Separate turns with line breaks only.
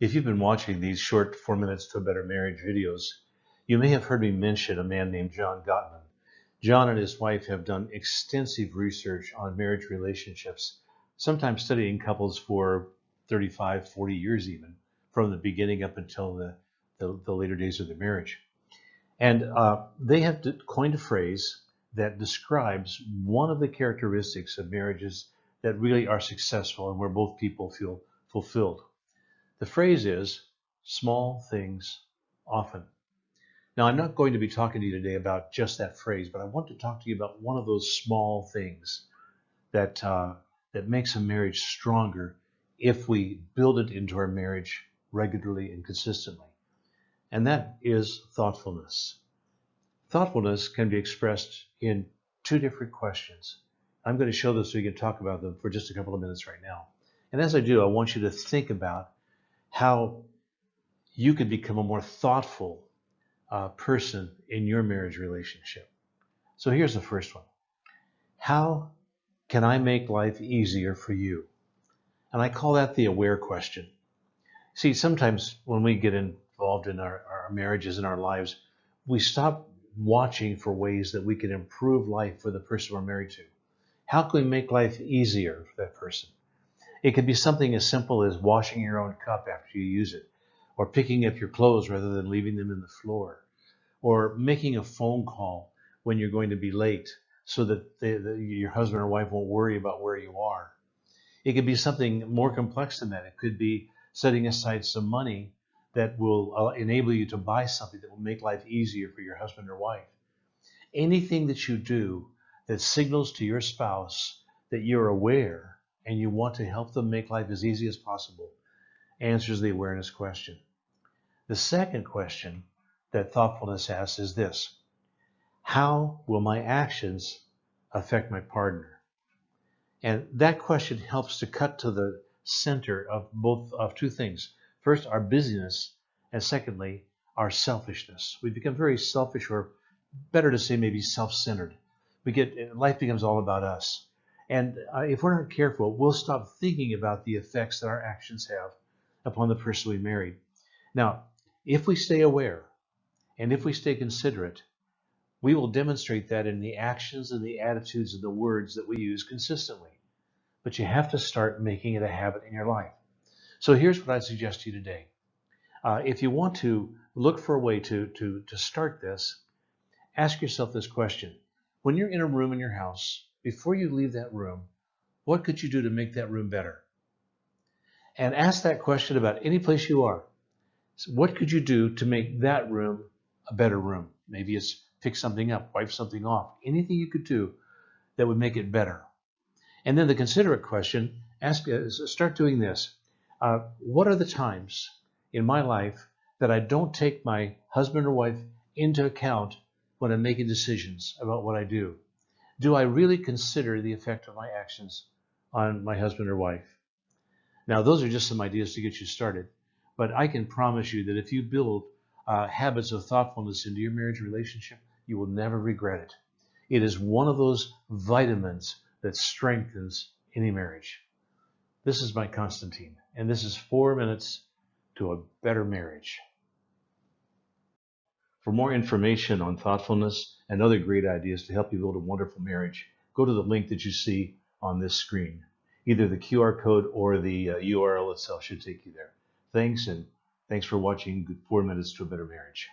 If you've been watching these short 4 minutes to a better marriage videos, you may have heard me mention a man named John Gottman. John and his wife have done extensive research on marriage relationships, sometimes studying couples for 35, 40 years even, from the beginning up until the later days of their marriage. And they have coined a phrase that describes one of the characteristics of marriages that really are successful and where both people feel fulfilled. The phrase is small things often. Now, I'm not going to be talking to you today about just that phrase, but I want to talk to you about one of those small things that makes a marriage stronger if we build it into our marriage regularly and consistently. And that is thoughtfulness. Thoughtfulness can be expressed in two different questions. I'm going to show this so we can talk about them for just a couple of minutes right now. And as I do, I want you to think about how you can become a more thoughtful person in your marriage relationship. So here's the first one. How can I make life easier for you? And I call that the aware question. See, sometimes when we get involved in our marriages and our lives, we stop watching for ways that we can improve life for the person we're married to. How can we make life easier for that person? It could be something as simple as washing your own cup after you use it, or picking up your clothes rather than leaving them in the floor, or making a phone call when you're going to be late so that your husband or wife won't worry about where you are. It could be something more complex than that. It could be setting aside some money that will enable you to buy something that will make life easier for your husband or wife. Anything that you do that signals to your spouse that you're aware and you want to help them make life as easy as possible answers the awareness question. The second question that thoughtfulness asks is this: how will my actions affect my partner? And that question helps to cut to the center of two things. First, our busyness, and secondly, our selfishness. We become very selfish, or better to say maybe self-centered. Life becomes all about us. And if we're not careful, we'll stop thinking about the effects that our actions have upon the person we married. Now, if we stay aware and if we stay considerate, we will demonstrate that in the actions and the attitudes and the words that we use consistently. But you have to start making it a habit in your life. So here's what I'd suggest to you today. If you want to look for a way to start this, ask yourself this question. When you're in a room in your house, before you leave that room, what could you do to make that room better? And ask that question about any place you are. So what could you do to make that room a better room? Maybe it's pick something up, wipe something off, anything you could do that would make it better. And then the considerate question, start doing this. What are the times in my life that I don't take my husband or wife into account when I'm making decisions about what I do? Do I really consider the effect of my actions on my husband or wife? Now, those are just some ideas to get you started. But I can promise you that if you build habits of thoughtfulness into your marriage relationship, you will never regret it. It is one of those vitamins that strengthens any marriage. This is Mike Constantine, and this is 4 minutes to a better marriage. For more information on thoughtfulness and other great ideas to help you build a wonderful marriage, go to the link that you see on this screen. Either the QR code or the URL itself should take you there. Thanks, and thanks for watching 4 minutes to a better marriage.